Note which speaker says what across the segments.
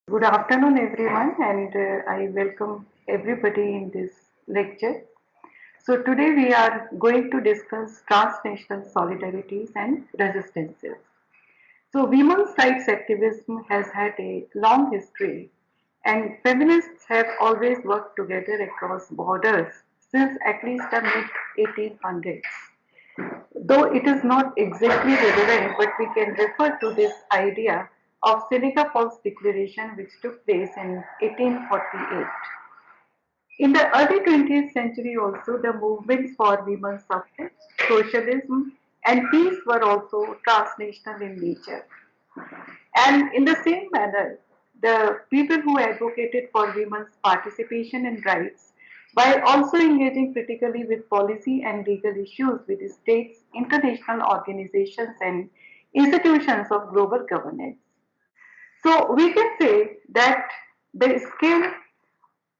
Speaker 1: Good afternoon, everyone, and I welcome everybody in this lecture. So, today we are going to discuss transnational solidarities and resistances. So, women's rights activism has had a long history, and feminists have always worked together across borders since at least the mid 1800s. Though it is not exactly relevant, but we can refer to this idea of Seneca Falls Declaration, which took place in 1848. In the early 20th century, also, the movements for women's suffrage, socialism, and peace were also transnational in nature. And in the same manner, the people who advocated for women's participation and rights, while also engaging critically with policy and legal issues with states, international organizations, and institutions of global governance. So we can say that the scale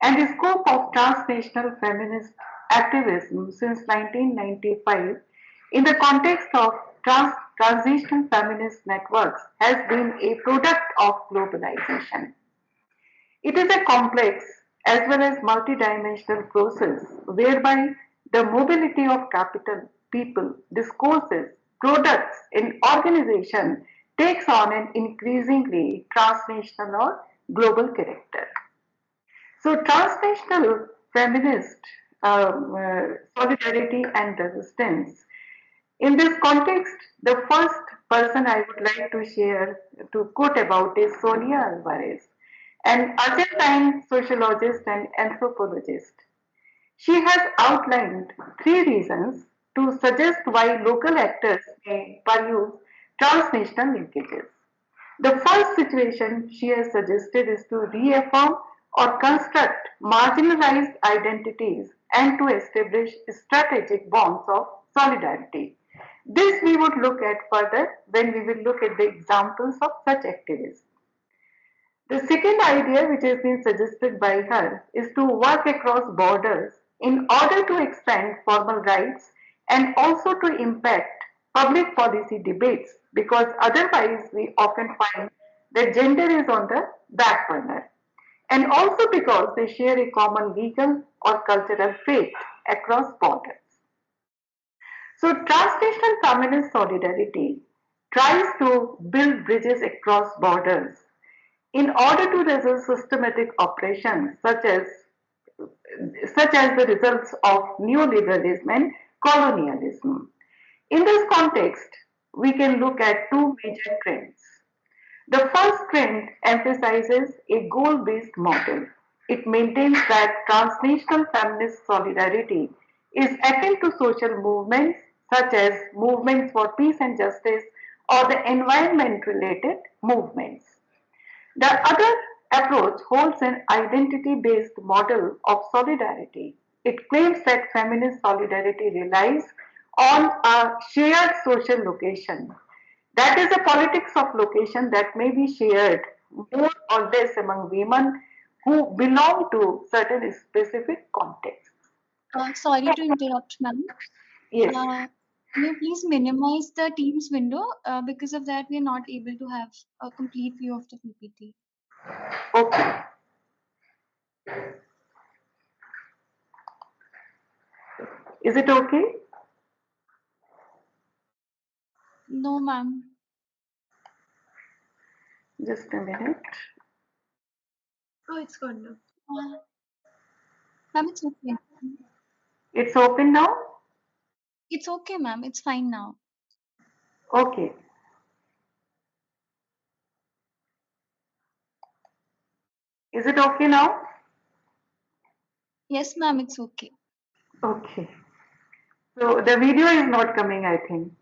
Speaker 1: and the scope of transnational feminist activism since 1995 in the context of transitional feminist networks has been a product of globalization. It is a complex as well as multidimensional process whereby the mobility of capital, people, discourses, products, and organization takes on an increasingly transnational or global character. So, transnational feminist solidarity and resistance. In this context, the first person I would like to share to quote about is Sonia Alvarez, an Argentine sociologist and anthropologist. She has outlined three reasons to suggest why local actors may pursue transnational linkages. The first situation she has suggested is to reaffirm or construct marginalized identities and to establish strategic bonds of solidarity. This we would look at further when we will look at the examples of such activism. The second idea, which has been suggested by her, is to work across borders in order to expand formal rights and also to impact public policy debates because otherwise we often find that gender is on the back burner. And also because they share a common legal or cultural faith across borders. So, transnational feminist solidarity tries to build bridges across borders in order to resist systematic oppression such as the results of neoliberalism and colonialism. In this context, we can look at two major trends. The first trend emphasizes a goal-based model. It maintains that transnational feminist solidarity is akin to social movements such as movements for peace and justice or the environment-related movements. The other approach holds an identity based model of solidarity. It claims that feminist solidarity relies on a shared social location. That is a politics of location that may be shared more or less among women who belong to certain specific contexts.
Speaker 2: Sorry to interrupt, ma'am.
Speaker 1: Yes.
Speaker 2: Can you please minimize the Teams window? Because of that, we are not able to have a complete view of the PPT.
Speaker 1: Okay. Is it okay?
Speaker 2: No, ma'am.
Speaker 1: Just a minute.
Speaker 2: Oh, it's good now. Ma'am, it's okay.
Speaker 1: It's open now?
Speaker 2: It's okay, ma'am. It's fine now.
Speaker 1: Okay. Is it okay now?
Speaker 2: Yes, ma'am, it's okay.
Speaker 1: Okay. So the video is not coming, I think.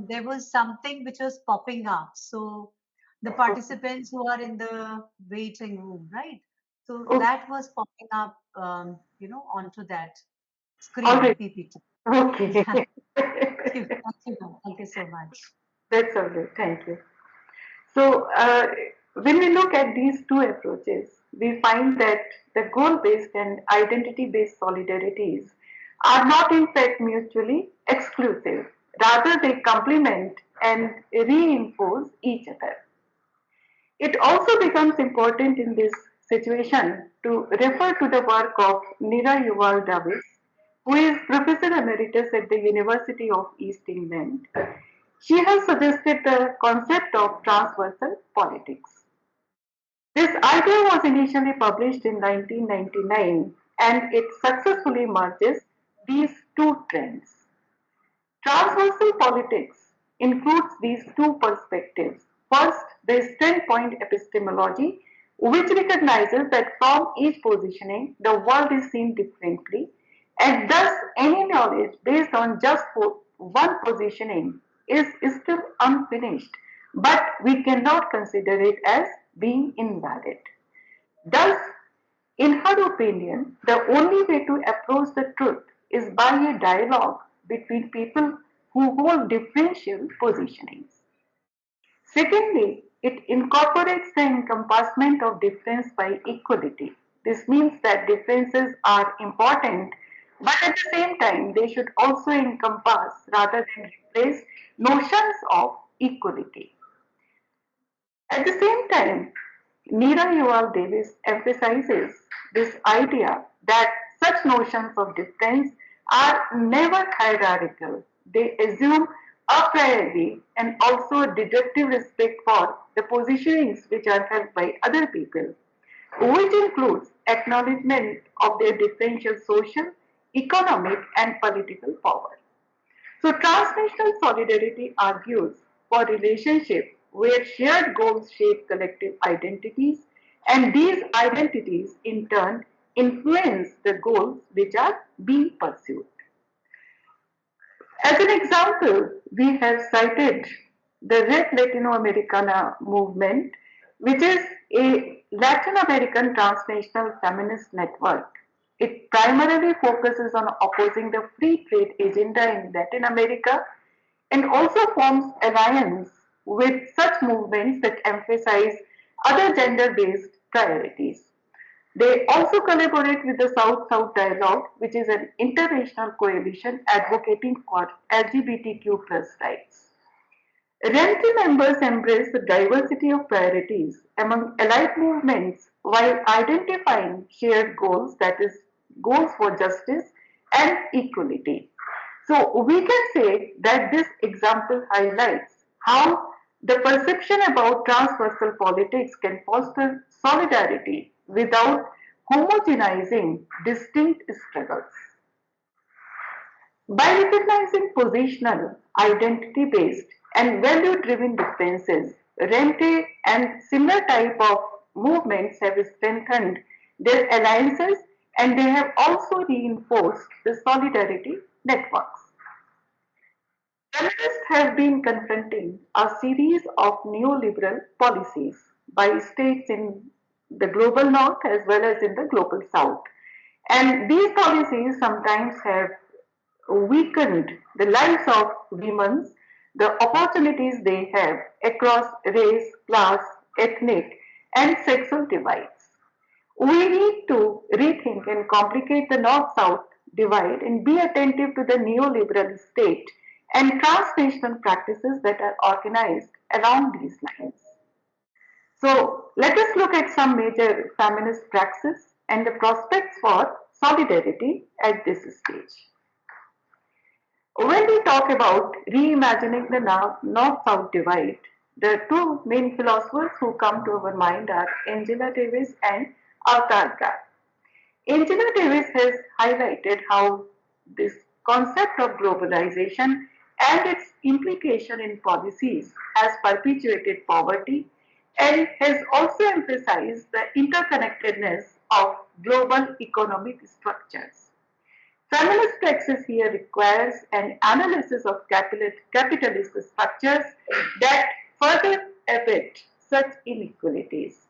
Speaker 3: There was something which was popping up. So the participants who are in the waiting room, right? So
Speaker 1: Okay.
Speaker 3: that was popping up, onto that
Speaker 1: All
Speaker 3: screen,
Speaker 1: right.
Speaker 3: PPT.
Speaker 1: Okay.
Speaker 3: Yeah. Thank you. Thank you, ma'am. Thank you so much.
Speaker 1: That's all right. Thank you. So, when we look at these two approaches, we find that the goal based and identity based solidarities are not, in fact, mutually exclusive. Rather, they complement and reinforce each other. It also becomes important in this situation to refer to the work of Nira Yuval Davis, who is Professor Emeritus at the University of East England. She has suggested the concept of transversal politics. This idea was initially published in 1999 and it successfully merges these two trends. Transversal politics includes these two perspectives. First, the standpoint epistemology, which recognizes that from each positioning, the world is seen differently, and thus any knowledge based on just one positioning is still unfinished, but we cannot consider it as being invalid. Thus, in her opinion, the only way to approach the truth is by a dialogue between people who hold differential positionings. Secondly, it incorporates the encompassment of difference by equality. This means that differences are important, but at the same time, they should also encompass rather than replace notions of equality. At the same time, Neera Yuval Davis emphasizes this idea that such notions of difference are never hierarchical. They assume a priori and also a deductive respect for the positionings which are held by other people, which includes acknowledgement of their differential social, economic, and political power. So transnational solidarity argues for relationships where shared goals shape collective identities and these identities in turn influence the goals which are being pursued. As an example, we have cited the Red Latino Americana movement, which is a Latin American transnational feminist network. It primarily focuses on opposing the free trade agenda in Latin America and also forms alliance with such movements that emphasize other gender-based priorities. They also collaborate with the South-South Dialogue, which is an international coalition advocating for LGBTQ plus rights. RENTI members embrace the diversity of priorities among allied movements while identifying shared goals, that is, goals for justice and equality. So we can say that this example highlights how the perception about transversal politics can foster solidarity without homogenizing distinct struggles. By recognizing positional, identity based, and value driven differences, Rente and similar type of movements have strengthened their alliances and they have also reinforced the solidarity networks. Feminists have been confronting a series of neoliberal policies by states in the global north as well as in the global south. And these policies sometimes have weakened the lives of women, the opportunities they have across race, class, ethnic, and sexual divides. We need to rethink and complicate the North South divide and be attentive to the neoliberal state and transnational practices that are organized along these lines. So, let us look at some major feminist praxis and the prospects for solidarity at this stage. When we talk about reimagining the North South divide, the two main philosophers who come to our mind are Angela Davis and Avatar Graf. Angela Davis has highlighted how this concept of globalization and its implication in policies has perpetuated poverty and has also emphasized the interconnectedness of global economic structures. Feminist praxis here requires an analysis of capitalist structures that further abet such inequalities.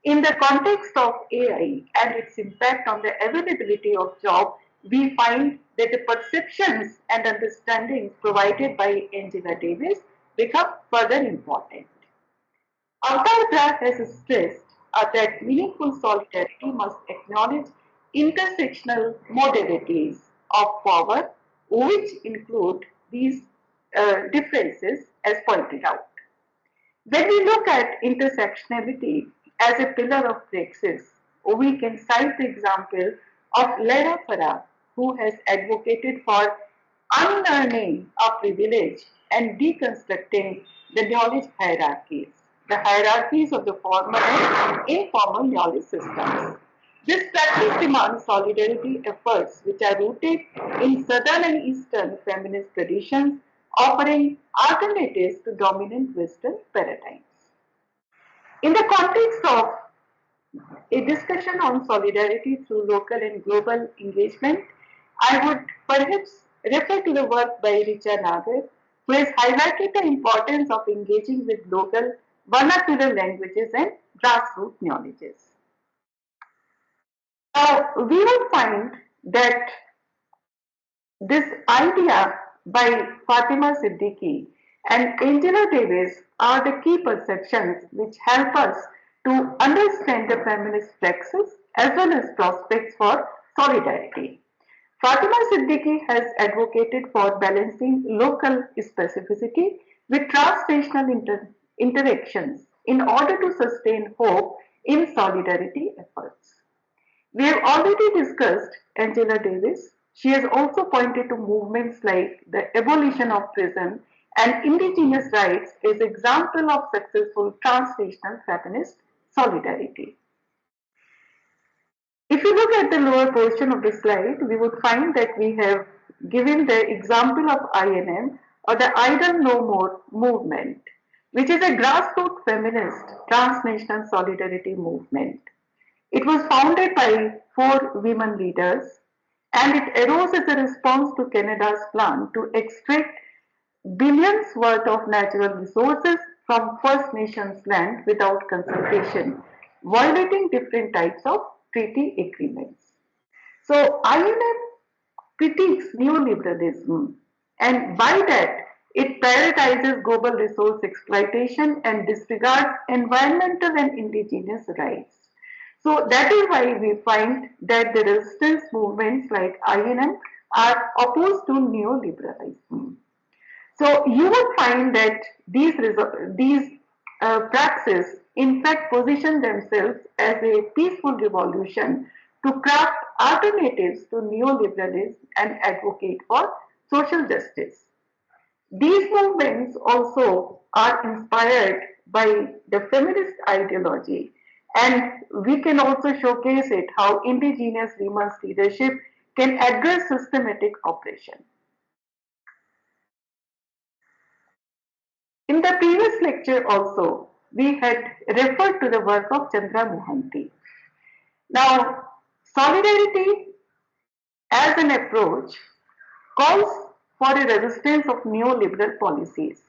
Speaker 1: In the context of AI and its impact on the availability of jobs, we find that the perceptions and understandings provided by Angela Davis become further important. Avatar Graf has stressed that meaningful solidarity must acknowledge intersectional modalities of power, which include these differences as pointed out. When we look at intersectionality as a pillar of praxis, we can cite the example of Lara Farah, who has advocated for unlearning of privilege and deconstructing the knowledge hierarchies, the hierarchies of the formal and informal knowledge systems. This practice demands solidarity efforts which are rooted in Southern and Eastern feminist traditions, offering alternatives to dominant Western paradigms. In the context of a discussion on solidarity through local and global engagement, I would perhaps refer to the work by Richa Nagar, who has highlighted the importance of engaging with local vernacular languages and grassroots knowledges. Now, we will find that this idea by Fatima Siddiqui and Angela Davis are the key perceptions which help us to understand the feminist praxis as well as prospects for solidarity. Fatima Siddiqui has advocated for balancing local specificity with transnational interactions in order to sustain hope in solidarity efforts. We have already discussed Angela Davis. She has also pointed to movements like the abolition of prison and indigenous rights as example of successful transnational feminist solidarity. If you look at the lower portion of the slide, we would find that we have given the example of INM or the Idle No More movement, which is a grassroots feminist transnational solidarity movement. It was founded by four women leaders and it arose as a response to Canada's plan to extract billions worth of natural resources from First Nations land without consultation, violating different types of treaty agreements. So INF critiques neoliberalism and by that it prioritizes global resource exploitation and disregards environmental and indigenous rights. So that is why we find that the resistance movements like INM are opposed to neoliberalism. So you will find that these praxis in fact position themselves as a peaceful revolution to craft alternatives to neoliberalism and advocate for social justice. These movements also are inspired by the feminist ideology and we can also showcase it how indigenous women's leadership can address systematic oppression. In the previous lecture also, we had referred to the work of Chandra Mohanty. Now, solidarity as an approach calls for a resistance of neoliberal policies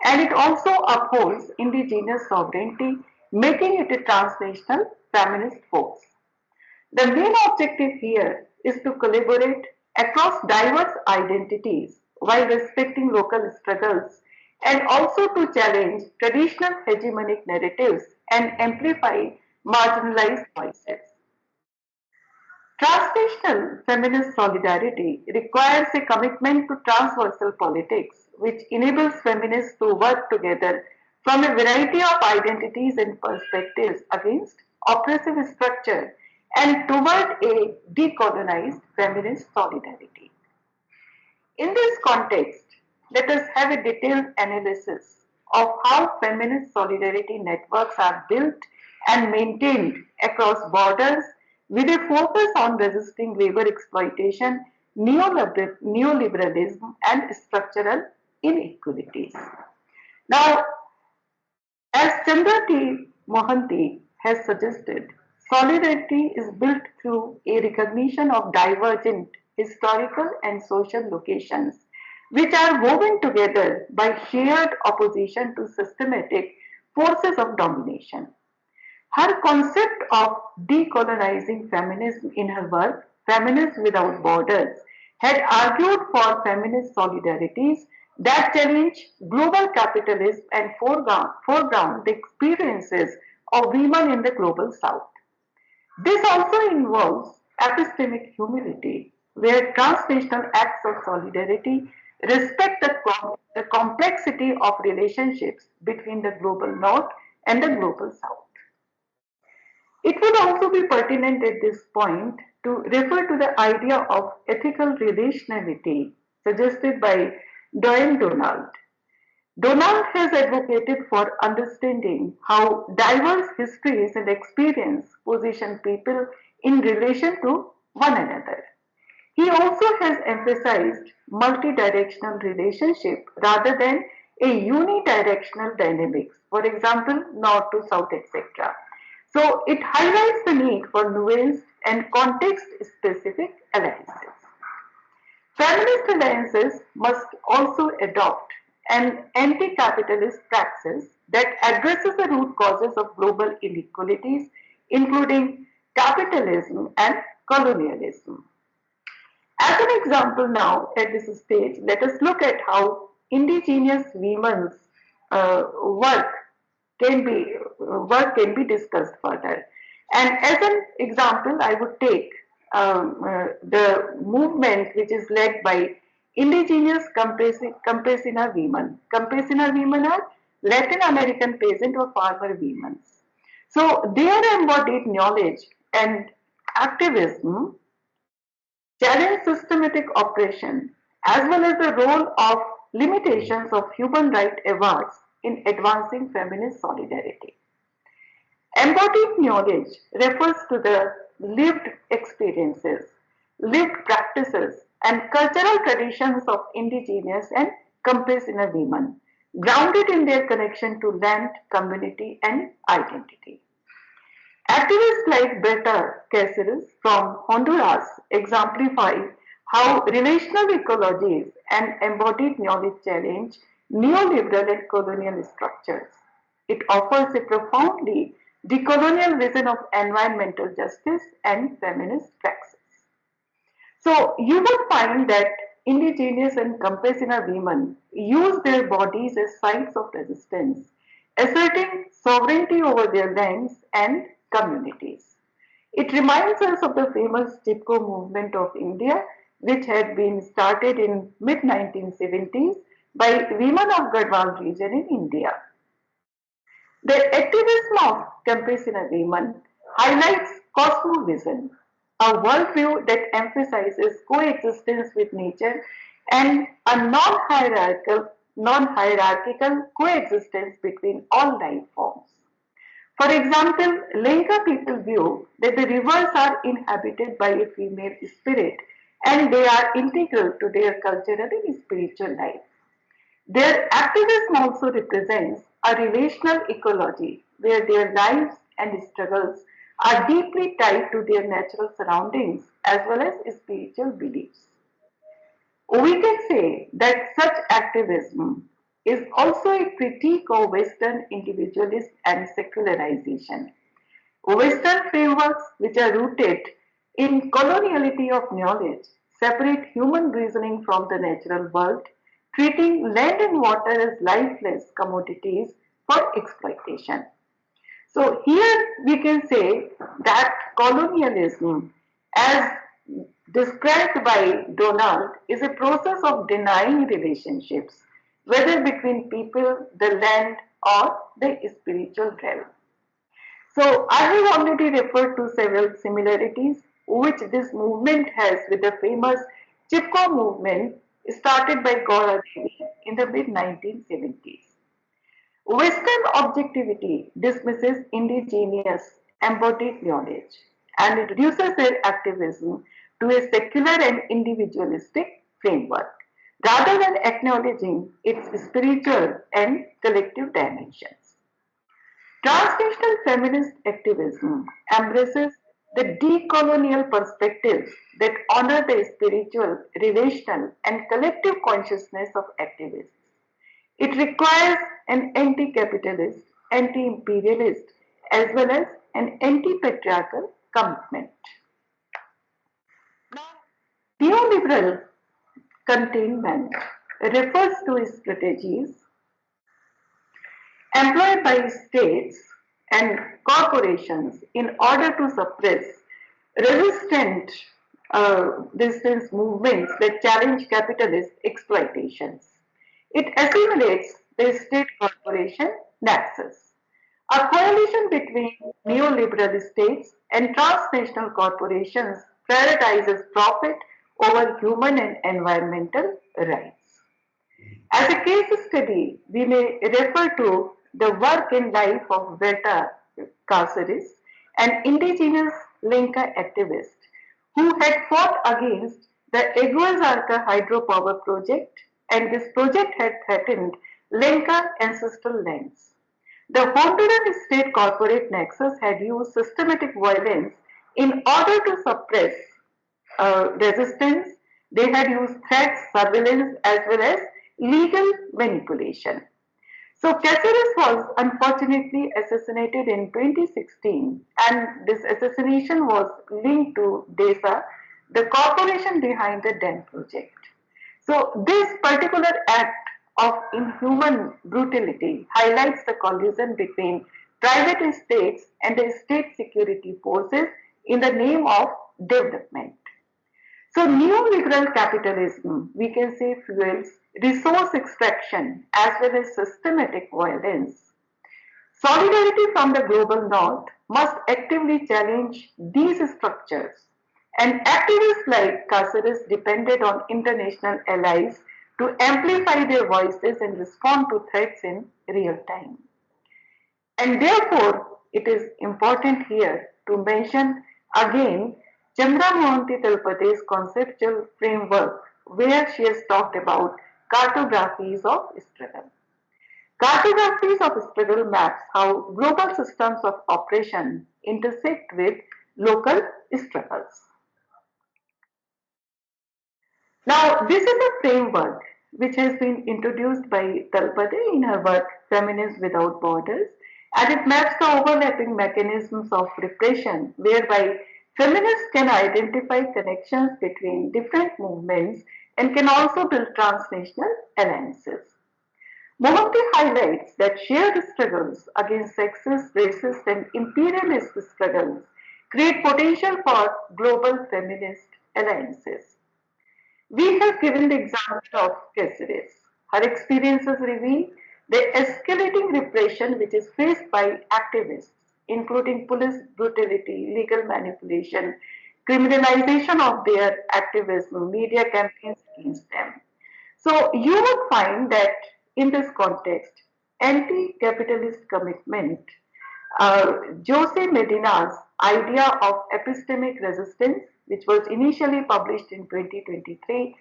Speaker 1: and it also upholds indigenous sovereignty, making it a transnational feminist force. The main objective here is to collaborate across diverse identities while respecting local struggles and also to challenge traditional hegemonic narratives and amplify marginalized voices. Transnational feminist solidarity requires a commitment to transversal politics, which enables feminists to work together from a variety of identities and perspectives against oppressive structure and toward a decolonized feminist solidarity. In this context, let us have a detailed analysis of how feminist solidarity networks are built and maintained across borders with a focus on resisting labor exploitation, neoliberalism, and structural inequalities. Now, as Chandra T. Mohanty has suggested, solidarity is built through a recognition of divergent historical and social locations, which are woven together by shared opposition to systematic forces of domination. Her concept of decolonizing feminism in her work, Feminists Without Borders, had argued for feminist solidarities that challenge global capitalism and foreground the experiences of women in the global south. This also involves epistemic humility, where transnational acts of solidarity respect the complexity of relationships between the global north and the global south. It would also be pertinent at this point to refer to the idea of ethical relationality suggested by Doyle Donald. Donald has advocated for understanding how diverse histories and experience position people in relation to one another. He also has emphasized multidirectional relationship rather than a unidirectional dynamics, for example, north to south, etc. So it highlights the need for nuanced and context-specific alliances. Feminist alliances must also adopt an anti-capitalist praxis that addresses the root causes of global inequalities, including capitalism and colonialism. As an example now, at this stage, let us look at how indigenous women's uh, work work can be discussed further. And as an example, I would take the movement which is led by indigenous campesina women. Campesina women are Latin American peasant or farmer women. So their embodied knowledge and activism challenge systematic oppression as well as the role of limitations of human rights awards in advancing feminist solidarity. Embodied knowledge refers to the lived experiences, lived practices, and cultural traditions of indigenous and campesina women, grounded in their connection to land, community, and identity. Activists like Berta Cáceres from Honduras exemplify how relational ecologies and embodied knowledge challenge neoliberal and colonial structures. It offers a profoundly decolonial vision of environmental justice and feminist praxis. So you will find that indigenous and campesina women use their bodies as sites of resistance, asserting sovereignty over their lands and communities. It reminds us of the famous Chipko movement of India, which had been started in mid 1970s by women of Garhwal region in India. The activism of campesina women highlights cosmovision, a worldview that emphasizes coexistence with nature and a non-hierarchical coexistence between all life forms. For example, Lenka people view that the rivers are inhabited by a female spirit and they are integral to their cultural and spiritual life. Their activism also represents a relational ecology where their lives and struggles are deeply tied to their natural surroundings as well as spiritual beliefs. We can say that such activism is also a critique of Western individualism and secularization. Western frameworks, which are rooted in coloniality of knowledge, separate human reasoning from the natural world, treating land and water as lifeless commodities for exploitation. So here we can say that colonialism, as described by Donald, is a process of denying relationships, whether between people, the land, or the spiritual realm. So I have already referred to several similarities which this movement has with the famous Chipko movement started by Gaura Devi in the mid 1970s. Western objectivity dismisses indigenous embodied knowledge and it reduces their activism to a secular and individualistic framework rather than acknowledging its spiritual and collective dimensions. Transnational feminist activism embraces the decolonial perspectives that honor the spiritual, relational, and collective consciousness of activists. It requires an anti capitalist, anti imperialist, as well as an anti patriarchal commitment. Neoliberal containment refers to strategies employed by states and corporations in order to suppress resistant resistance movements that challenge capitalist exploitations. It assimilates the state corporation nexus, a coalition between neoliberal states and transnational corporations prioritizes profit over human and environmental rights. As a case study, we may refer to the work and life of Berta Cáceres, an indigenous Lenca activist who had fought against the Aguasarca hydropower project, and this project had threatened Lenca ancestral lands. The Honduran state corporate nexus had used systematic violence in order to suppress resistance. They had used threats, surveillance, as well as legal manipulation. So Caceres was unfortunately assassinated in 2016, and this assassination was linked to DESA, the corporation behind the dam project. So this particular act of inhuman brutality highlights the collision between private states and the state security forces in the name of development. So neoliberal capitalism, we can say, fuels resource extraction as well as systematic violence. Solidarity from the global north must actively challenge these structures, and activists like Cáceres depended on international allies to amplify their voices and respond to threats in real time. And therefore, it is important here to mention again Chandra Mohanty Talpade's conceptual framework, where she has talked about cartographies of struggle. Cartographies of struggle maps how global systems of operation intersect with local struggles. Now, this is a framework which has been introduced by Talpade in her work Feminism Without Borders, and it maps the overlapping mechanisms of repression whereby feminists can identify connections between different movements and can also build transnational alliances. Mohanty highlights that shared struggles against sexist, racist, and imperialist struggles create potential for global feminist alliances. We have given the example of Caceres. Her experiences reveal the escalating repression which is faced by activists, including police brutality, legal manipulation, criminalization of their activism, media campaigns against them. So you would find that in this context, anti-capitalist commitment, Jose Medina's idea of epistemic resistance, which was initially published in 2023,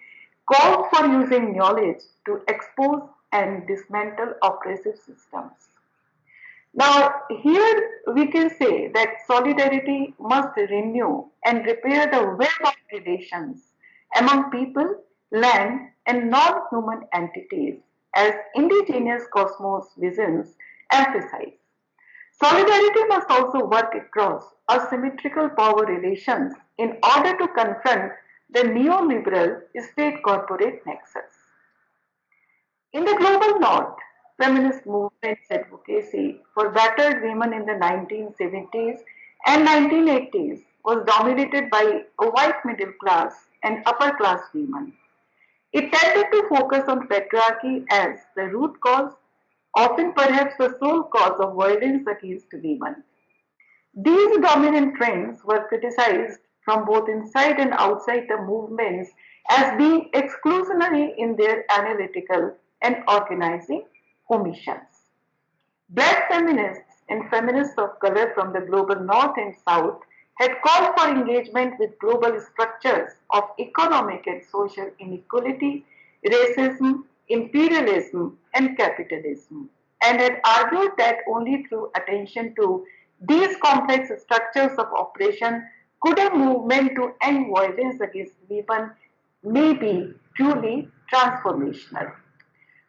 Speaker 1: called for using knowledge to expose and dismantle oppressive systems. Now, here we can say that solidarity must renew and repair the web of relations among people, land, and non human entities, as indigenous cosmos visions emphasize. Solidarity must also work across asymmetrical power relations in order to confront the neoliberal state corporate nexus. In the global north, feminist movements advocacy for battered women in the 1970s and 1980s was dominated by a white middle class and upper class women. It tended to focus on patriarchy as the root cause, often perhaps the sole cause of violence against women. These dominant trends were criticized from both inside and outside the movements as being exclusionary in their analytical and organizing omissions. Black feminists and feminists of color from the global north and south had called for engagement with global structures of economic and social inequality, racism, imperialism, and capitalism, and had argued that only through attention to these complex structures of oppression could a movement to end violence against women may be truly transformational.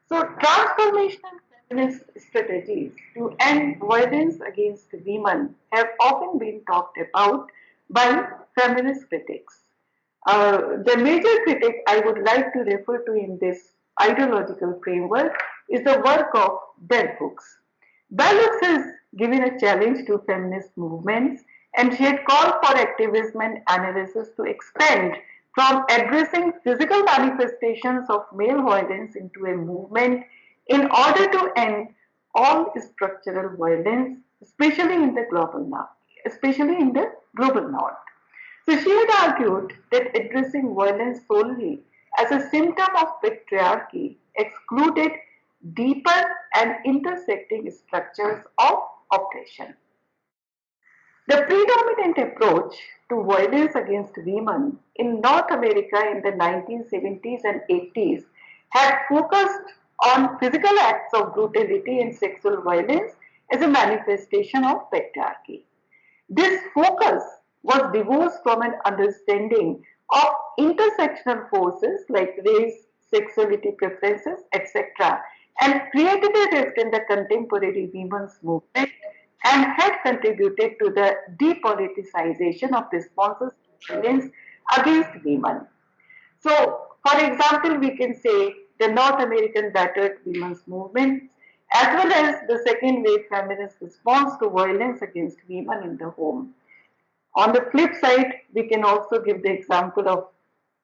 Speaker 1: So, transformational feminist strategies to end violence against women have often been talked about by feminist critics. The major critic I would like to refer to in this ideological framework is the work of Bell Hooks. Bell Hooks has given a challenge to feminist movements and she had called for activism and analysis to expand from addressing physical manifestations of male violence into a movement in order to end all structural violence, especially in the global north. So she had argued that addressing violence solely as a symptom of patriarchy excluded deeper and intersecting structures of oppression. The predominant approach to violence against women in North America in the 1970s and 80s had focused on physical acts of brutality and sexual violence as a manifestation of patriarchy. This focus was divorced from an understanding of intersectional forces like race, sexuality preferences, etc., and created a rift in the contemporary women's movement and had contributed to the depoliticization of responses to violence against women. So, for example, we can say the North American battered women's movement, as well as the second wave feminist response to violence against women in the home. On the flip side, we can also give the example of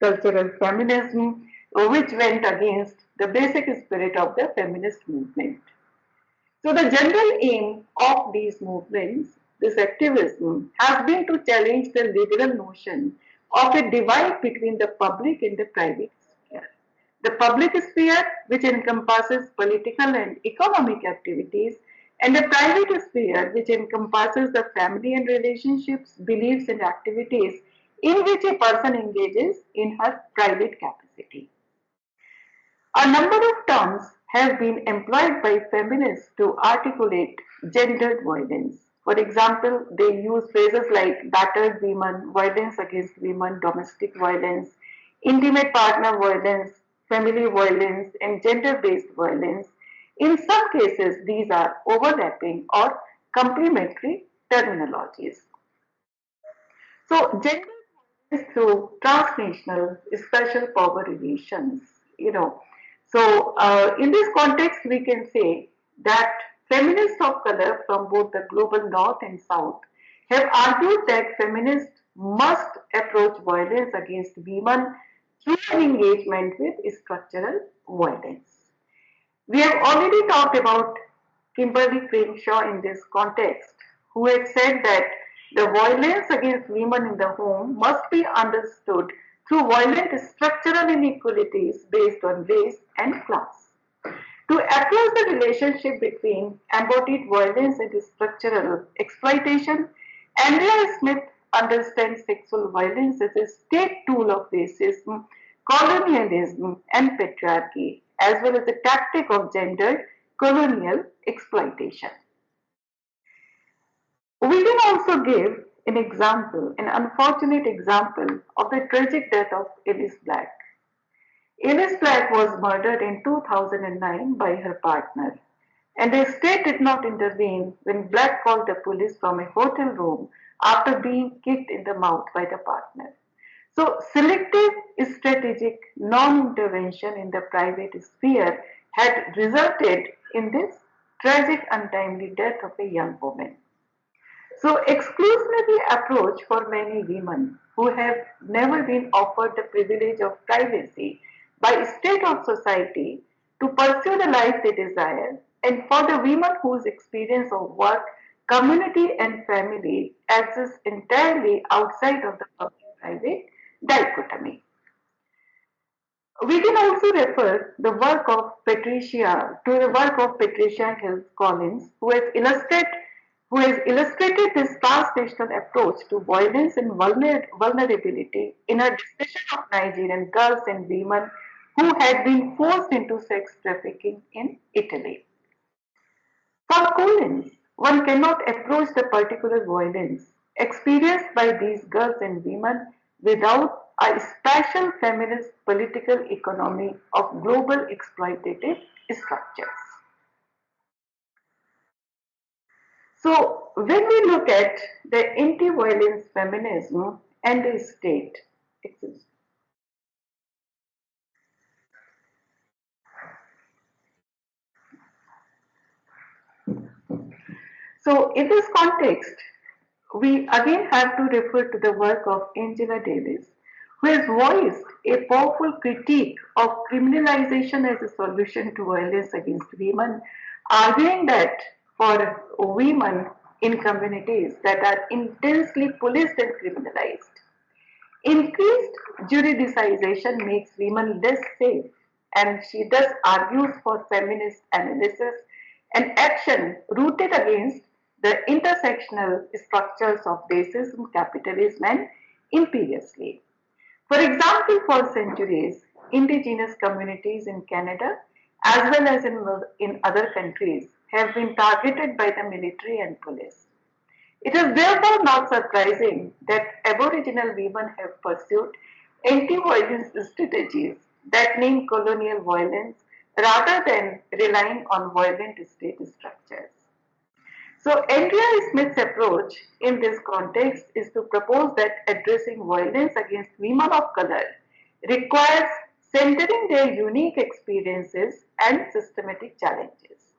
Speaker 1: cultural feminism, which went against the basic spirit of the feminist movement. So, the general aim of these movements, this activism, has been to challenge the liberal notion of a divide between the public and the private sphere. The public sphere, which encompasses political and economic activities, and the private sphere, which encompasses the family and relationships, beliefs, and activities in which a person engages in her private capacity. A number of terms have been employed by feminists to articulate gendered violence. For example, they use phrases like battered women, violence against women, domestic violence, intimate partner violence, family violence, and gender based violence. In some cases, these are overlapping or complementary terminologies. So, gender is through transnational special power relations, you know. So, in this context, we can say that feminists of color from both the global north and south have argued that feminists must approach violence against women through an engagement with structural violence. We have already talked about Kimberly Crenshaw in this context, who had said that the violence against women in the home must be understood through violent structural inequalities based on race and class. To approach the relationship between embodied violence and structural exploitation, Andrea Smith understands sexual violence as a state tool of racism, colonialism, and patriarchy, as well as a tactic of gendered colonial exploitation. We can also give an example, an unfortunate example of the tragic death of Ellis Black. Ellis Black was murdered in 2009 by her partner, and the state did not intervene when Black called the police from a hotel room after being kicked in the mouth by the partner. So, selective strategic non intervention in the private sphere had resulted in this tragic, untimely death of a young woman. So, exclusionary approach for many women who have never been offered the privilege of privacy by state or society to pursue the life they desire, and for the women whose experience of work, community, and family exists entirely outside of the public-private dichotomy. We can also refer to the work of Patricia Hill Collins, who has illustrated this transnational approach to violence and vulnerability in her discussion of Nigerian girls and women who had been forced into sex trafficking in Italy. For Collins, one cannot approach the particular violence experienced by these girls and women without a special feminist political economy of global exploitative structures. So, when we look at the anti violence feminism and the state, so in this context, we again have to refer to the work of Angela Davis, who has voiced a powerful critique of criminalization as a solution to violence against women, arguing that for women in communities that are intensely policed and criminalized, increased juridicization makes women less safe, and she thus argues for feminist analysis and action rooted against the intersectional structures of racism, capitalism, and imperiously. For example, for centuries, indigenous communities in Canada, as well as in other countries, have been targeted by the military and police. It is therefore not surprising that Aboriginal women have pursued anti-violence strategies that name colonial violence rather than relying on violent state structures. So, Andrea Smith's approach in this context is to propose that addressing violence against women of color requires centering their unique experiences and systematic challenges.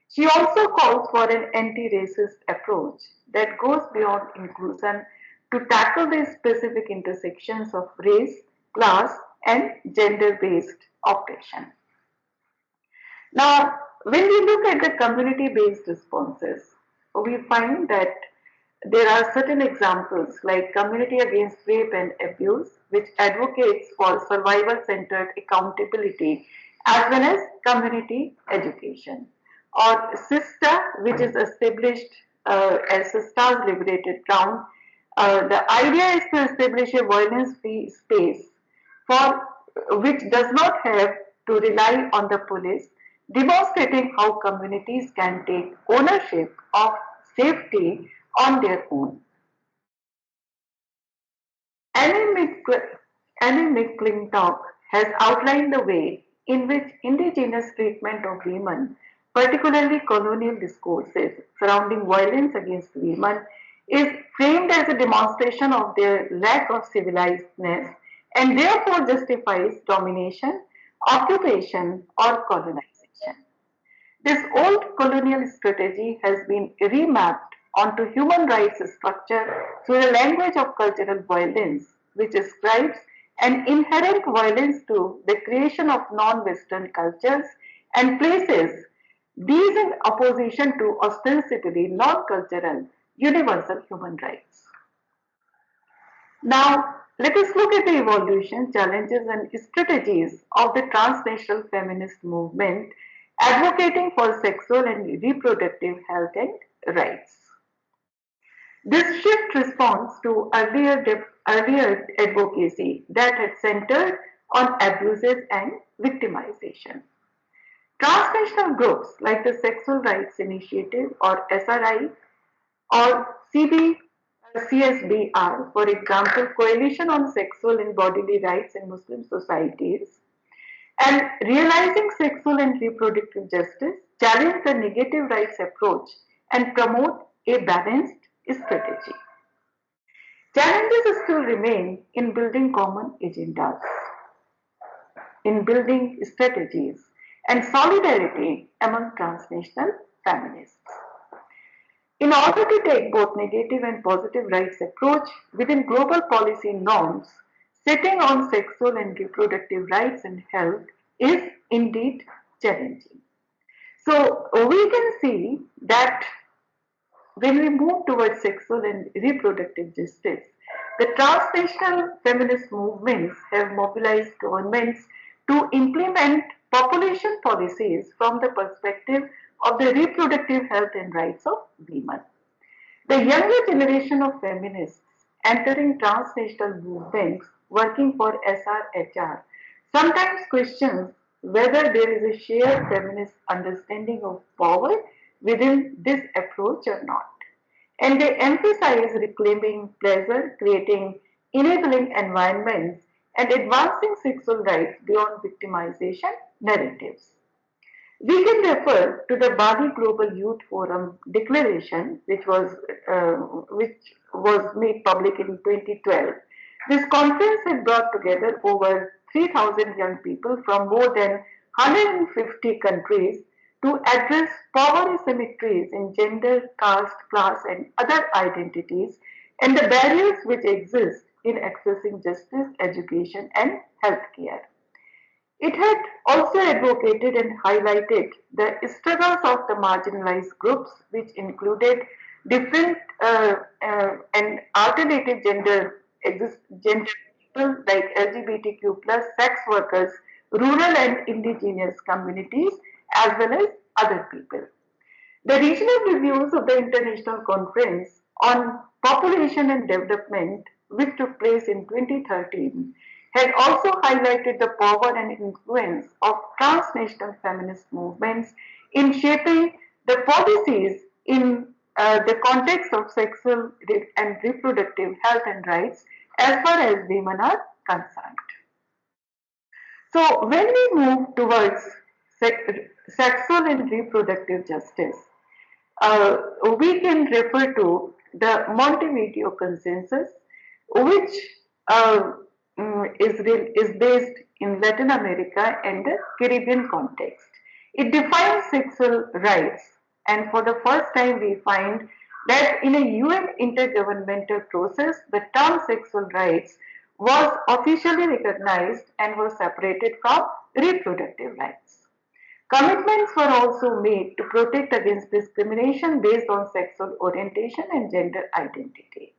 Speaker 1: She also calls for an anti-racist approach that goes beyond inclusion to tackle the specific intersections of race, class, and gender-based oppression. Now, when we look at the community-based responses, we find that there are certain examples like Community Against Rape and Abuse, which advocates for survival-centered accountability as well as community education, or SISTA, which is established as Sista's Liberated Ground. The idea is to establish a violence-free space for which does not have to rely on the police, demonstrating how communities can take ownership of safety on their own. Annie McClintock has outlined the way in which indigenous treatment of women, particularly colonial discourses surrounding violence against women, is framed as a demonstration of their lack of civilizedness and therefore justifies domination, occupation, or colonization. This old colonial strategy has been remapped onto human rights structure through the language of cultural violence, which ascribes an inherent violence to the creation of non-Western cultures and places these in opposition to ostensibly non-cultural universal human rights. Now, let us look at the evolution, challenges, and strategies of the transnational feminist movement advocating for sexual and reproductive health and rights. This shift responds to earlier advocacy that had centered on abuses and victimization. Transnational groups like the Sexual Rights Initiative or SRI or CSBR, for example, Coalition on Sexual and Bodily Rights in Muslim Societies, and Realizing Sexual and Reproductive Justice challenge the negative rights approach and promote a balanced strategy. Challenges still remain in building common agendas, in building strategies, and solidarity among transnational feminists. In order to take both negative and positive rights approach within global policy norms, setting on sexual and reproductive rights and health is indeed challenging. So we can see that when we move towards sexual and reproductive justice, the transnational feminist movements have mobilized governments to implement population policies from the perspective of the reproductive health and rights of women. The younger generation of feminists entering transnational movements working for SRHR sometimes questions whether there is a shared feminist understanding of power within this approach or not. And they emphasize reclaiming pleasure, creating enabling environments, and advancing sexual rights beyond victimization narratives. We can refer to the Bali Global Youth Forum declaration, which was made public in 2012. This conference had brought together over 3,000 young people from more than 150 countries to address power asymmetries in gender, caste, class, and other identities, and the barriers which exist in accessing justice, education, and healthcare. It had also advocated and highlighted the struggles of the marginalized groups, which included different and alternative gender people like LGBTQ plus sex workers, rural and indigenous communities, as well as other people. The regional reviews of the International Conference on Population and Development, which took place in 2013, had also highlighted the power and influence of transnational feminist movements in shaping the policies in the context of sexual and reproductive health and rights as far as women are concerned. So, when we move towards sexual and reproductive justice, uh, we can refer to the Montevideo Consensus, which uh, is based in Latin America and the Caribbean context. It defines sexual rights, and for the first time, we find that in a UN intergovernmental process, the term sexual rights was officially recognized and was separated from reproductive rights. Commitments were also made to protect against discrimination based on sexual orientation and gender identity.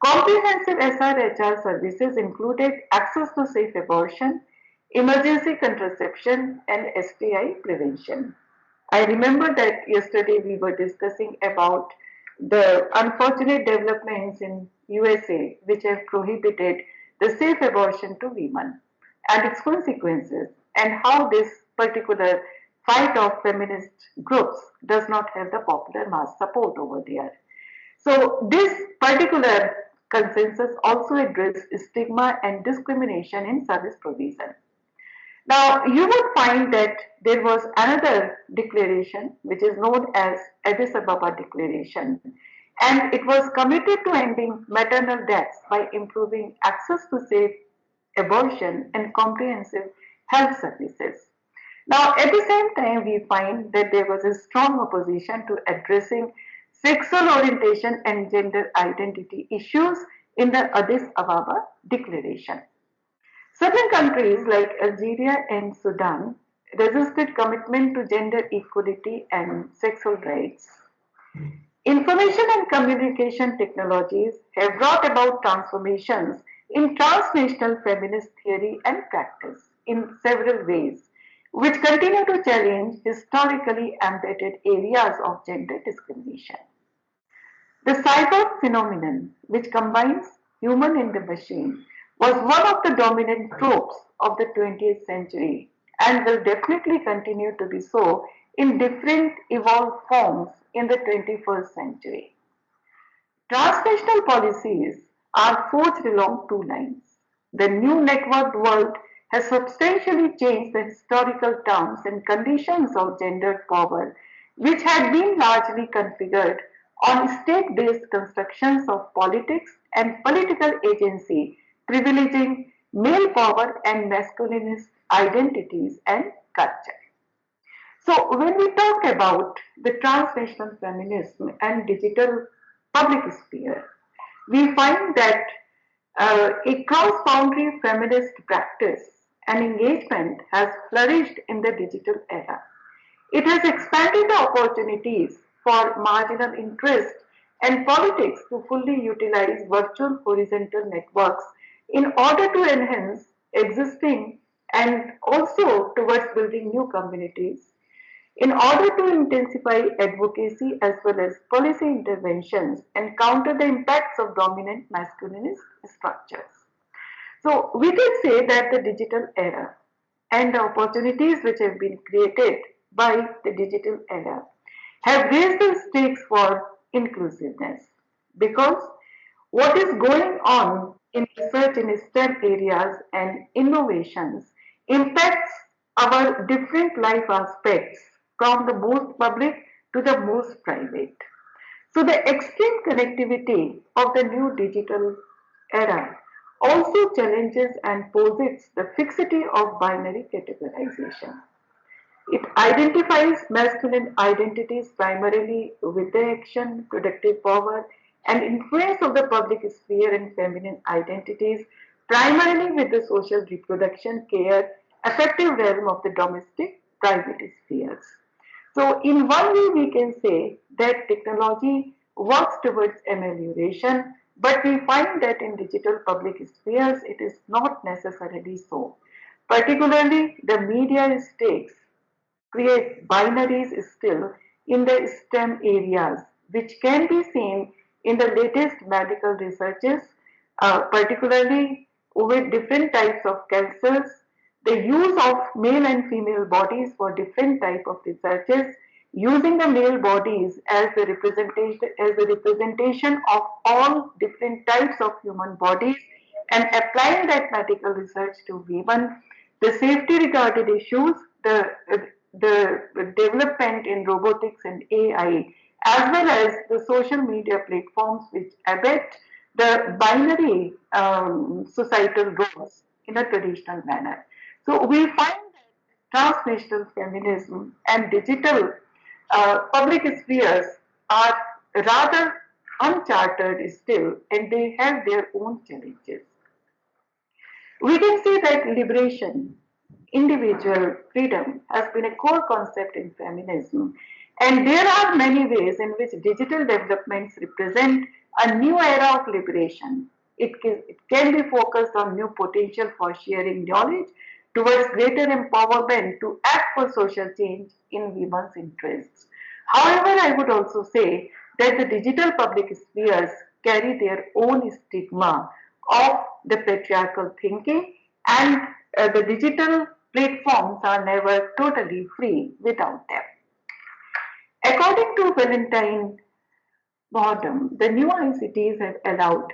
Speaker 1: Comprehensive SRHR services included access to safe abortion, emergency contraception, and STI prevention. I remember that yesterday we were discussing about the unfortunate developments in USA which have prohibited the safe abortion to women and its consequences and how this particular fight of feminist groups does not have the popular mass support over there. So this particular consensus also addressed stigma and discrimination in service provision. Now, you would find that there was another declaration which is known as Addis Ababa Declaration, and it was committed to ending maternal deaths by improving access to safe abortion and comprehensive health services. Now, at the same time, we find that there was a strong opposition to addressing sexual orientation and gender identity issues in the Addis Ababa Declaration. Certain countries like Algeria and Sudan resisted commitment to gender equality and sexual rights. Information and communication technologies have brought about transformations in transnational feminist theory and practice in several ways, which continue to challenge historically embedded areas of gender discrimination. The cyborg phenomenon, which combines human and the machine, was one of the dominant tropes of the 20th century and will definitely continue to be so in different evolved forms in the 21st century. Transnational policies are forged along two lines. The new networked world has substantially changed the historical terms and conditions of gendered power, which had been largely configured on state based constructions of politics and political agency, privileging male power and masculinist identities and culture. So, when we talk about the transnational feminism and digital public sphere, we find that a cross boundary feminist practice and engagement has flourished in the digital era. It has expanded the opportunities for marginal interest and politics to fully utilize virtual horizontal networks in order to enhance existing and also towards building new communities in order to intensify advocacy as well as policy interventions and counter the impacts of dominant masculinist structures. So we can say that the digital era and the opportunities which have been created by the digital era have raised the stakes for inclusiveness because what is going on in research in STEM areas and innovations impacts our different life aspects from the most public to the most private. So the extreme connectivity of the new digital era also challenges and posits the fixity of binary categorization. It identifies masculine identities primarily with the action, productive power, and influence of the public sphere, and feminine identities primarily with the social reproduction, care, affective realm of the domestic private spheres. So, in one way, we can say that technology works towards amelioration, but we find that in digital public spheres, it is not necessarily so. Particularly, the media stakes create binaries still in the STEM areas, which can be seen in the latest medical researches, particularly with different types of cancers, the use of male and female bodies for different type of researches, using the male bodies as the representation of all different types of human bodies and applying that medical research to women, the safety regarded issues, the development in robotics and AI, as well as the social media platforms which abet the binary societal roles in a traditional manner. So we find that transnational feminism and digital public spheres are rather uncharted still, and they have their own challenges. We can say that liberation, individual freedom, has been a core concept in feminism, and there are many ways in which digital developments represent a new era of liberation. It can be focused on new potential for sharing knowledge towards greater empowerment to act for social change in women's interests. However, I would also say that the digital public spheres carry their own stigma of the patriarchal thinking, and the digital platforms are never totally free without them. According to Valentine Bottom, the new ICTs have allowed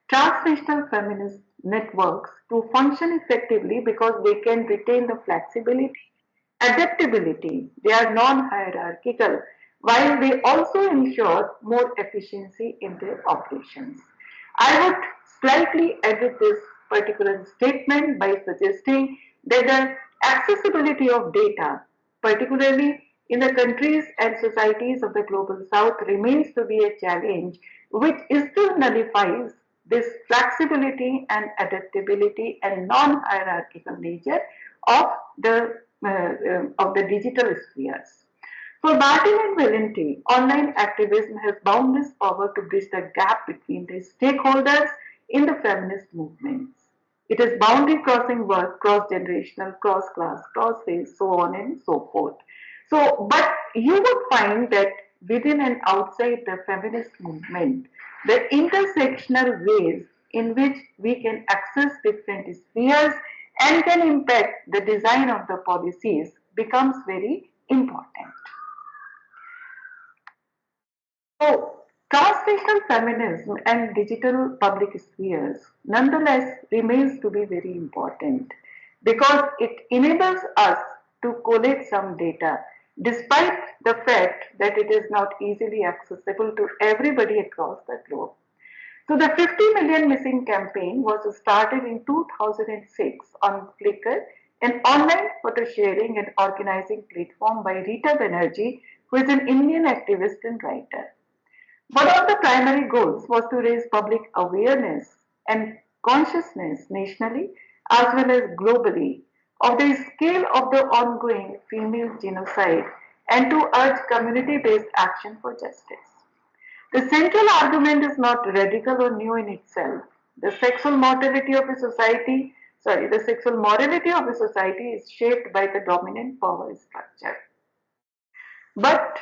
Speaker 1: transnational feminist networks to function effectively because they can retain the flexibility, adaptability, they are non-hierarchical, while they also ensure more efficiency in their operations. I would slightly edit this particular statement by suggesting that the accessibility of data, particularly in the countries and societies of the global south, remains to be a challenge which still nullifies this flexibility and adaptability and non-hierarchical nature of the digital spheres. For Martin and Valenti, online activism has boundless power to bridge the gap between the stakeholders in the feminist movements. It is boundary crossing work, cross generational, cross class, cross race, so on and so forth. So, but you would find that within and outside the feminist movement, the intersectional ways in which we can access different spheres and can impact the design of the policies becomes very important. So, transnational feminism and digital public spheres nonetheless remains to be very important because it enables us to collect some data despite the fact that it is not easily accessible to everybody across the globe. So the 50 million missing campaign was started in 2006 on Flickr, an online photo sharing and organizing platform by Rita Banerjee, who is an Indian activist and writer. One of the primary goals was to raise public awareness and consciousness nationally as well as globally of the scale of the ongoing female genocide and to urge community based action for justice. The central argument is not radical or new in itself. The sexual morality of a society is shaped by the dominant power structure. But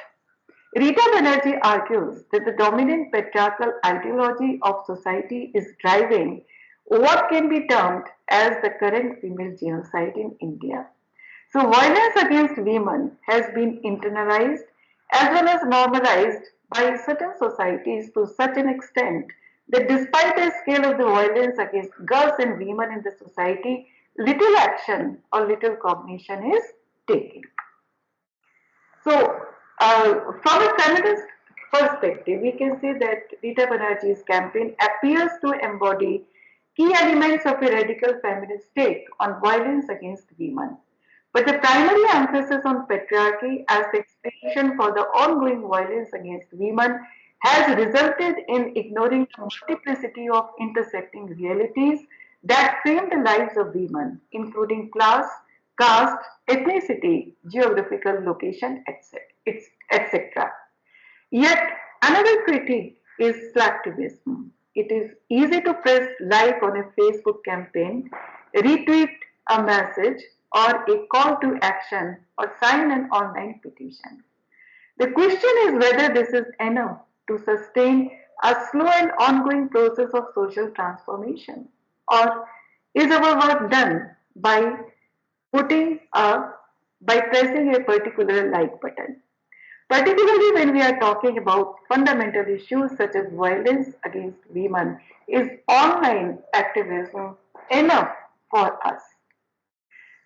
Speaker 1: Rita Banerjee argues that the dominant patriarchal ideology of society is driving what can be termed as the current female genocide in India. So, violence against women has been internalized as well as normalized by certain societies to such an extent that despite the scale of the violence against girls and women in the society, little action or little cognition is taken. So, from a feminist perspective, we can say that Rita Banerjee's campaign appears to embody key elements of a radical feminist take on violence against women, But the primary emphasis on patriarchy as the explanation for the ongoing violence against women has resulted in ignoring the multiplicity of intersecting realities that frame the lives of women, including class, caste, ethnicity, geographical location, etc. Yet another critique is slacktivism. It is easy to press like on a Facebook campaign, retweet a message or a call to action, or sign an online petition. The question is whether this is enough to sustain a slow and ongoing process of social transformation, or is our work done putting a by pressing a particular like button? Particularly when we are talking about fundamental issues such as violence against women, is online activism enough for us?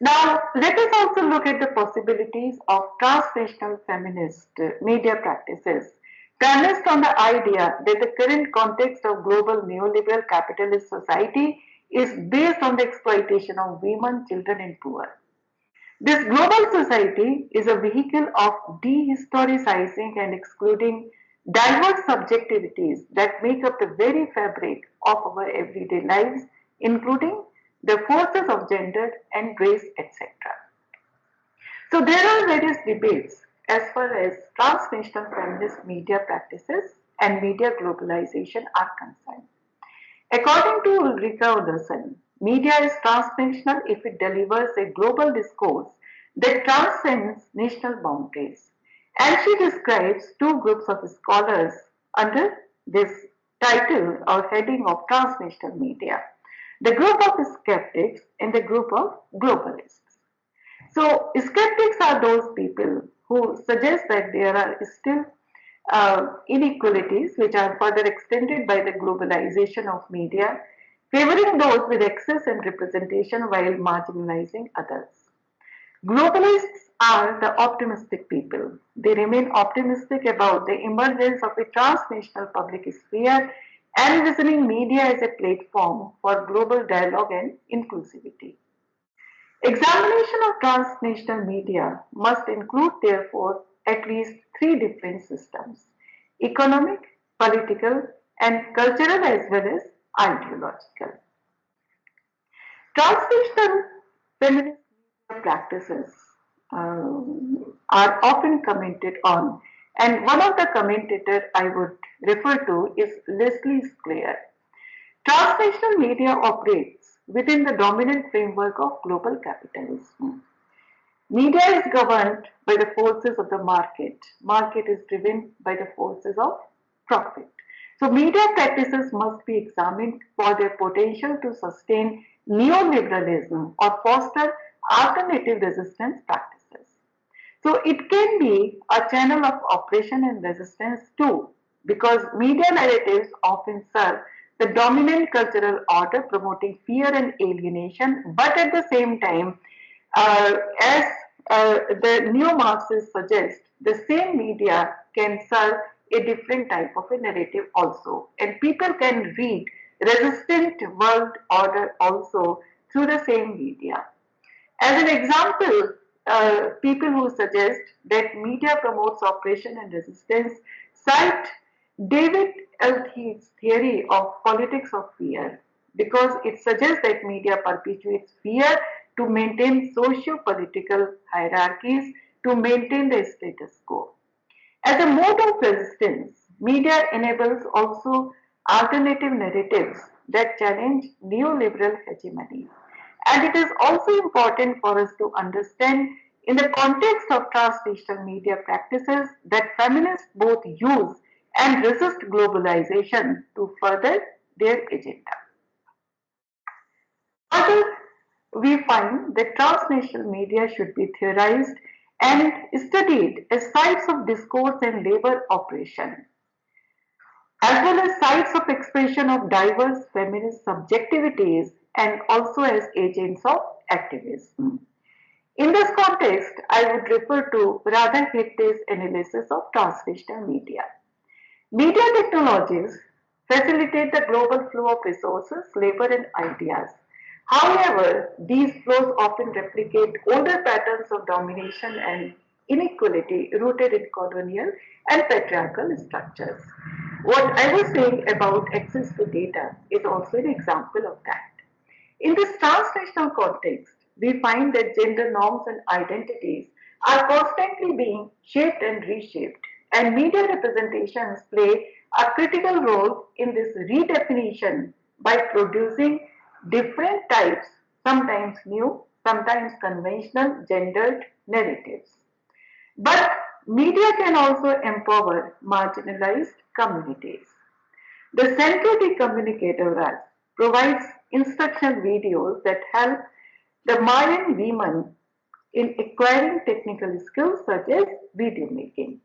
Speaker 1: Now, let us also look at the possibilities of transnational feminist media practices premised on the idea that the current context of global neoliberal capitalist society is based on the exploitation of women, children, and poor. This global society is a vehicle of dehistoricizing and excluding diverse subjectivities that make up the very fabric of our everyday lives, including the forces of gender and race, etc. So there are various debates as far as transnational feminist media practices and media globalization are concerned. According to Ulrika Olesen, media is transnational if it delivers a global discourse that transcends national boundaries. And she describes two groups of scholars under this title or heading of transnational media, the group of skeptics and the group of globalists. So, skeptics are those people who suggest that there are still inequalities which are further extended by the globalization of media, favoring those with access and representation while marginalizing others. Globalists are the optimistic people. They remain optimistic about the emergence of a transnational public sphere, envisioning media as a platform for global dialogue and inclusivity. Examination of transnational media must include, therefore, at least three different systems: economic, political, and cultural as well as ideological. Transnational feminist media practices are often commented on, and one of the commentators I would refer to is Leslie Sklair. Transnational media operates within the dominant framework of global capitalism. Media is governed by the forces of the market. Market is driven by the forces of profit. So media practices must be examined for their potential to sustain neoliberalism or foster alternative resistance practices. So it can be a channel of oppression and resistance too, because media narratives often serve the dominant cultural order, promoting fear and alienation, but at the same time, as the neo Marxists suggest, the same media can serve a different type of a narrative also, and people can read resistant world order also through the same media. As an example, people who suggest that media promotes oppression and resistance cite David L. Heath's theory of politics of fear, because it suggests that media perpetuates fear to maintain socio-political hierarchies, to maintain the status quo. As a mode of resistance, media enables also alternative narratives that challenge neoliberal hegemony. And it is also important for us to understand in the context of transnational media practices that feminists both use and resist globalization to further their agenda. Further, we find that transnational media should be theorized and studied as sites of discourse and labor operation, as well as sites of expression of diverse feminist subjectivities and also as agents of activism. In this context, I would refer to Radha Hegde's analysis of transnational media. Media technologies facilitate the global flow of resources, labor, and ideas. However, these flows often replicate older patterns of domination and inequality rooted in colonial and patriarchal structures. What I was saying about access to data is also an example of that. In this transnational context, we find that gender norms and identities are constantly being shaped and reshaped, and media representations play a critical role in this redefinition by producing different types, sometimes new, sometimes conventional gendered narratives. But media can also empower marginalized communities. The Central Communicator Act provides instruction videos that help the Mayan women in acquiring technical skills such as video making.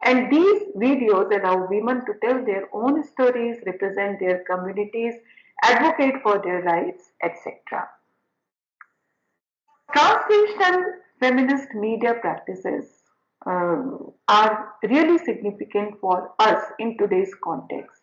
Speaker 1: And these videos allow women to tell their own stories, represent their communities, advocate for their rights, etc. Transnational feminist media practices are really significant for us in today's context.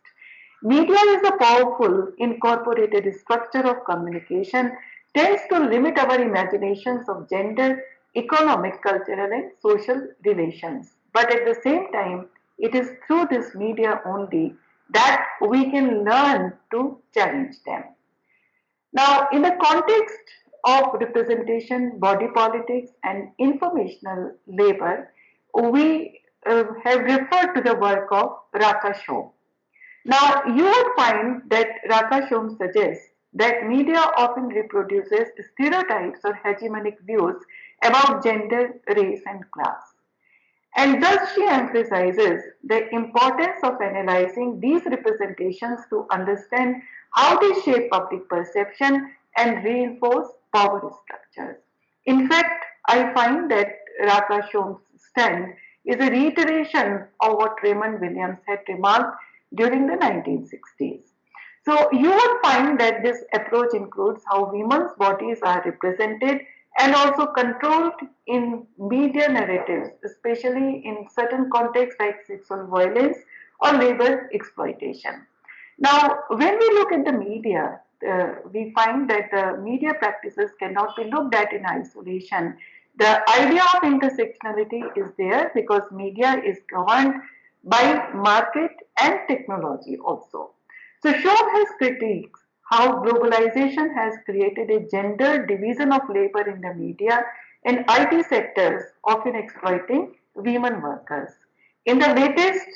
Speaker 1: Media is a powerful, incorporated structure of communication, tends to limit our imaginations of gender, economic, cultural, and social relations. But at the same time, it is through this media only that we can learn to challenge them. Now, in the context of representation, body politics, and informational labor, we have referred to the work of Raka Shaw. Now, you would find that Raka Shom suggests that media often reproduces stereotypes or hegemonic views about gender, race, and class. And thus she emphasizes the importance of analyzing these representations to understand how they shape public perception and reinforce power structures. In fact, I find that Raka Shom's stand is a reiteration of what Raymond Williams had remarked during the 1960s. So you would find that this approach includes how women's bodies are represented and also controlled in media narratives, especially in certain contexts like sexual violence or labor exploitation. Now, when we look at the media, we find that the media practices cannot be looked at in isolation. The idea of intersectionality is there because media is governed by market and technology also. So Shaw has critiqued how globalization has created a gender division of labor in the media and IT sectors, often exploiting women workers. In the latest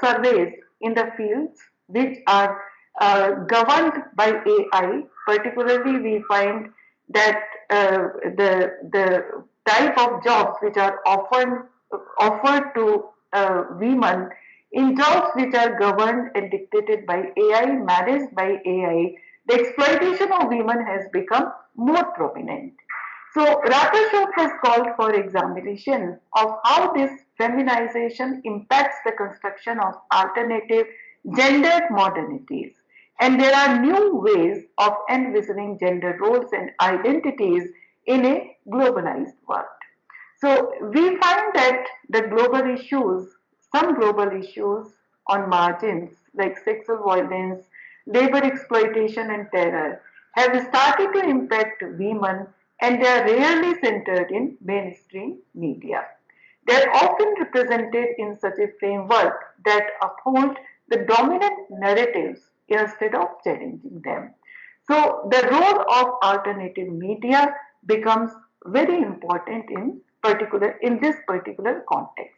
Speaker 1: surveys in the fields which are governed by AI, particularly we find that the type of jobs which are offered to women in jobs which are governed and dictated by AI, managed by AI, the exploitation of women has become more prominent. So Rakashov has called for examination of how this feminization impacts the construction of alternative gendered modernities. And there are new ways of envisioning gender roles and identities in a globalized world. So we find that the global issues, some global issues on margins like sexual violence, labor exploitation, and terror have started to impact women and they are rarely centered in mainstream media. They are often represented in such a framework that uphold the dominant narratives instead of challenging them. So the role of alternative media becomes very important in this particular context.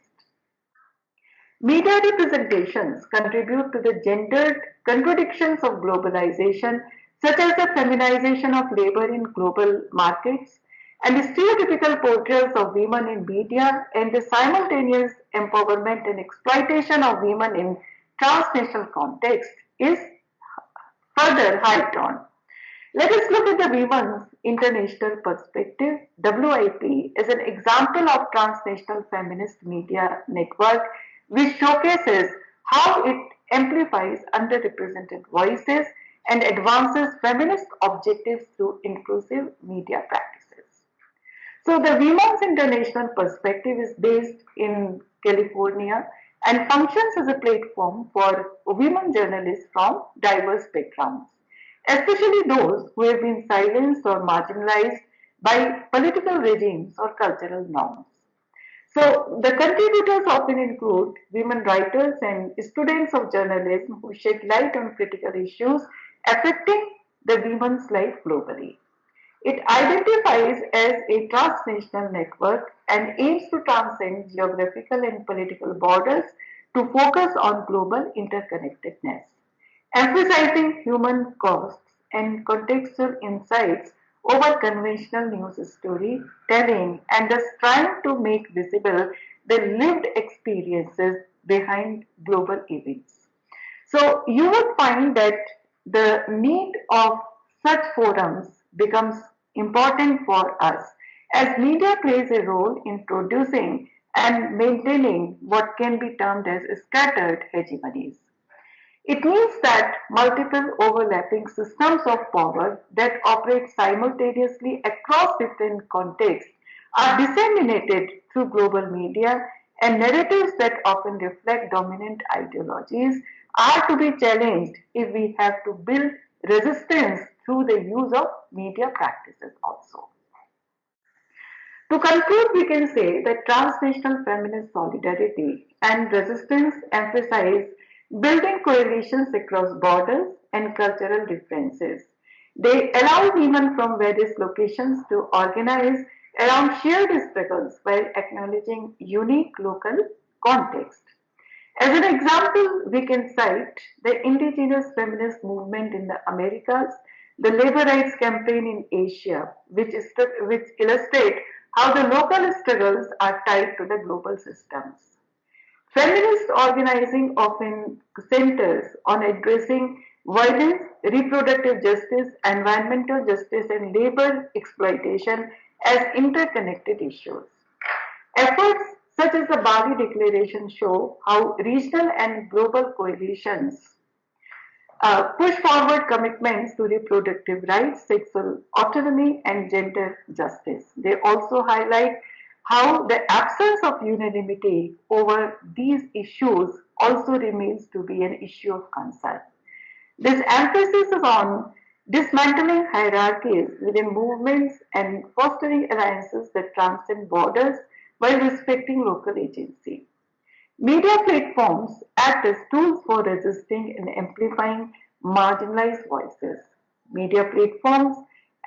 Speaker 1: Media representations contribute to the gendered contradictions of globalization, such as the feminization of labor in global markets and the stereotypical portrayals of women in media and the simultaneous empowerment and exploitation of women in transnational context is further hyped on. Let us look at the Women's International Perspective. WIP is an example of transnational feminist media network which showcases how it amplifies underrepresented voices and advances feminist objectives through inclusive media practices. So the Women's International Perspective is based in California and functions as a platform for women journalists from diverse backgrounds. especially those who have been silenced or marginalized by political regimes or cultural norms. So, the contributors often include women writers and students of journalism who shed light on critical issues affecting the women's life globally. It identifies as a transnational network and aims to transcend geographical and political borders to focus on global interconnectedness, emphasizing human costs and contextual insights over conventional news storytelling and thus trying to make visible the lived experiences behind global events. So you would find that the need of such forums becomes important for us as media plays a role in producing and maintaining what can be termed as scattered hegemonies. It means that multiple overlapping systems of power that operate simultaneously across different contexts are disseminated through global media, and narratives that often reflect dominant ideologies are to be challenged if we have to build resistance through the use of media practices also. To conclude, we can say that transnational feminist solidarity and resistance emphasize building coalitions across borders and cultural differences. They allow women from various locations to organize around shared struggles while acknowledging unique local context. As an example, we can cite the indigenous feminist movement in the Americas, the labor rights campaign in Asia, which illustrate how the local struggles are tied to the global systems. Feminist organizing often centers on addressing violence, reproductive justice, environmental justice, and labor exploitation as interconnected issues. Efforts such as the Bali Declaration show how regional and global coalitions push forward commitments to reproductive rights, sexual autonomy, and gender justice. They also highlight how the absence of unanimity over these issues also remains to be an issue of concern. This emphasis is on dismantling hierarchies within movements and fostering alliances that transcend borders while respecting local agency. Media platforms act as tools for resisting and amplifying marginalized voices. Media platforms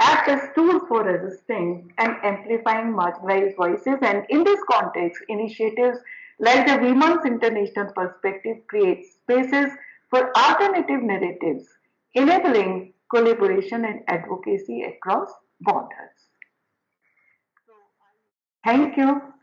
Speaker 1: act as tools for resisting and amplifying marginalized voices, and in this context, initiatives like the Women's International Perspective create spaces for alternative narratives, enabling collaboration and advocacy across borders. Thank you.